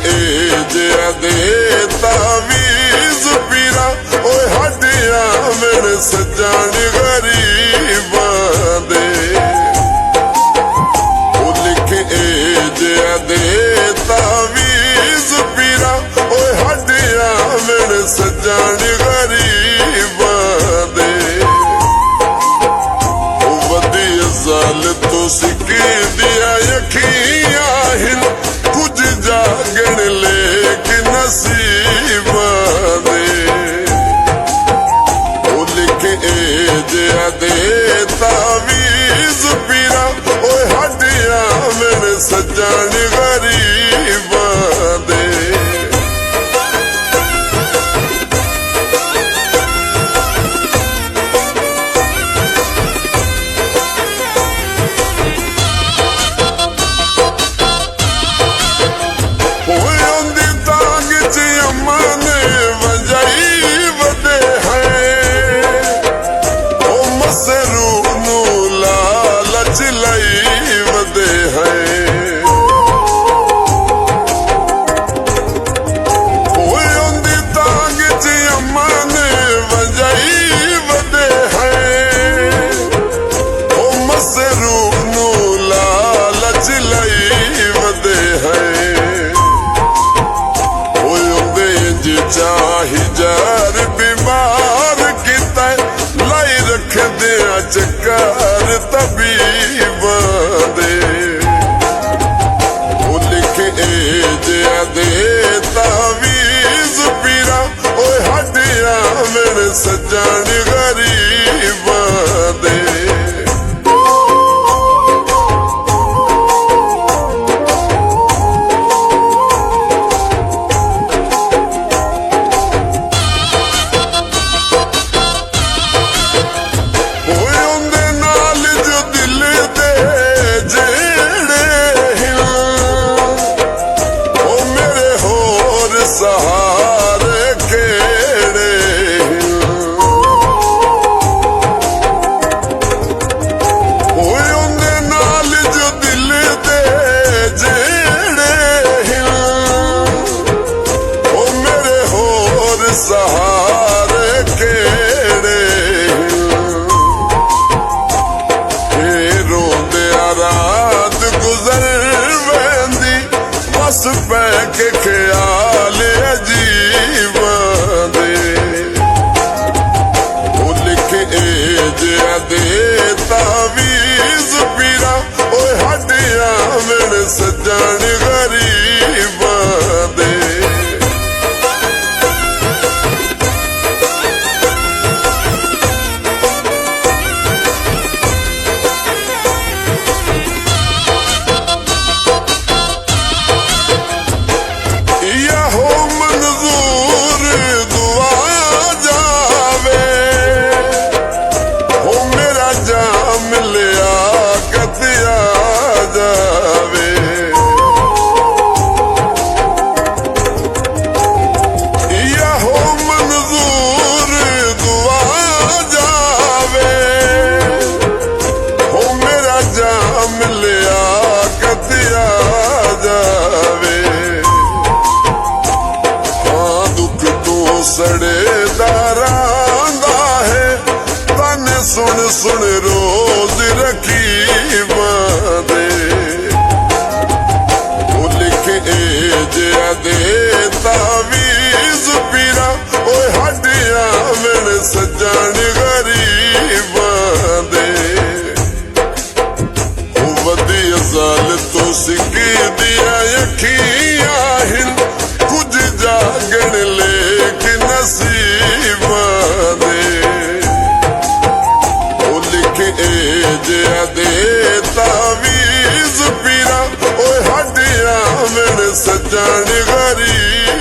ਜਿਆ ਦੇ ਤਾਵੀਜ਼ ਪੀਰਾ ਓਏ ਹੱਡਿਆਂ ਮੇਰੇ ਸੱਜਣ ਗਰੀਬਾਂ ਦੇ ਉਹ ਲਿਖੇ ਜਿਆ ਦੇ ਤਾਵੀਜ਼ ਪੀਰਾ ਓਏ ਹੱਡਿਆਂ ਮੇਰੇ ਸੱਜਣ ਗਰੀਬਾਂ ਦੇ ਉਹ ਵਧੀਆ ਜ਼ਾਲ ਤੋਂ ਸਿੱਕੀ ਦੀਆਂ ਅੱਖੀਆਂ ਹਿਲ ਕੁਝ ਜਾਗਣ ਲੇਕਿਨ ਨਸੀਬਾਂ ਦੇ ਉਹ ਲਿਖੇ ਜਿਆ ਦੇ ਤਾਵੀਜ਼ ਪੀਰਾ ਓਏ ਹੱਡਿਆਂ ਮੇਰੇ ਸੱਜਣ ਗਰੀਬਾਂ ਦੇ ਚਾਹੀਜਾਰ ਬਿਮਾਰ ਕੀਤਾ ਲਾਈ ਰੱਖਦੇ ਆ ਚੱਕਰ ਤਬੀਬਾਂ ਦੇ ਉਹ ਲਿਖੇ ਜਿਆ ਦੇ ਤਾਵੀਜ਼ ਪੀਰਾ ਓਏ ਹੱਡਿਆਂ ਮੇਰੇ ਸੱਜਣ ਗਰੀਬਾਂ ਦੇ ਸਹਾਰੇ ਕਿਹੜੇ ਓਏ ਉਹਦੇ ਨਾਲ ਜੋ ਦਿਲ ਦੇ ਜਿਹੜੇ ਉਹ ਮੇਰੇ ਹੋਰ ਸਹਾਰੇ ਕਿਹੜੇ ਇਹ ਰੋਂਦਿਆਂ ਰਾਤ ਗੁਜ਼ਰ ਵੈਂਦੀ ਬਸ ਪੈ ਕੇ ਖਿਆਲ ਅਜੀਬਾਂ ਦੇ ਉਹ ਲਿਖੇ ਜਿਆ ਦੇ ਤਾਵੀਜ਼ ਪੀਰਾ ਓਏ ਹੱਡਿਆਂ ਮੇਰੇ ਸੱਜਣ ਗਰੀਬਾਂ ਦੇ ਸੜੇ ਦਾਰਾਂ ਦਾ ਹੈ ਤਨ ਸੁਣ ਸੁਣ ਰੋਜ਼ ਰਕੀਬਾਂ ਦੇ ਉਹ ਲਿਖੇ ਜਿਆ ਦੇ ਤਾਵੀਜ਼ ਪੀਰਾ ਓਏ ਹੱਡਿਆਂ ਮੇਰੇ ਸੱਜਣ ਗਰੀਬਾਂ ਦੇ ਉਹ ਵਧੀਆ ਜ਼ਾਲ ਤੋਂ ਸਿੱਕੀ ਦੀਆਂ ਅੱਖੀਆਂ ਹਿਲ ਕੁਝ ਜਾਗਣ ਲੇਕਿਨ ਨਸੀਬਾਂ ਦੇ ਉਹ ਲਿਖੇ ਜਿਆ ਦੇ ਤਾਵੀਜ਼ ਪੀਰਾ ਓਏ ਹੱਡਿਆਂ ਮੇਰੇ ਸੱਜਣ ਗਰੀਬਾਂ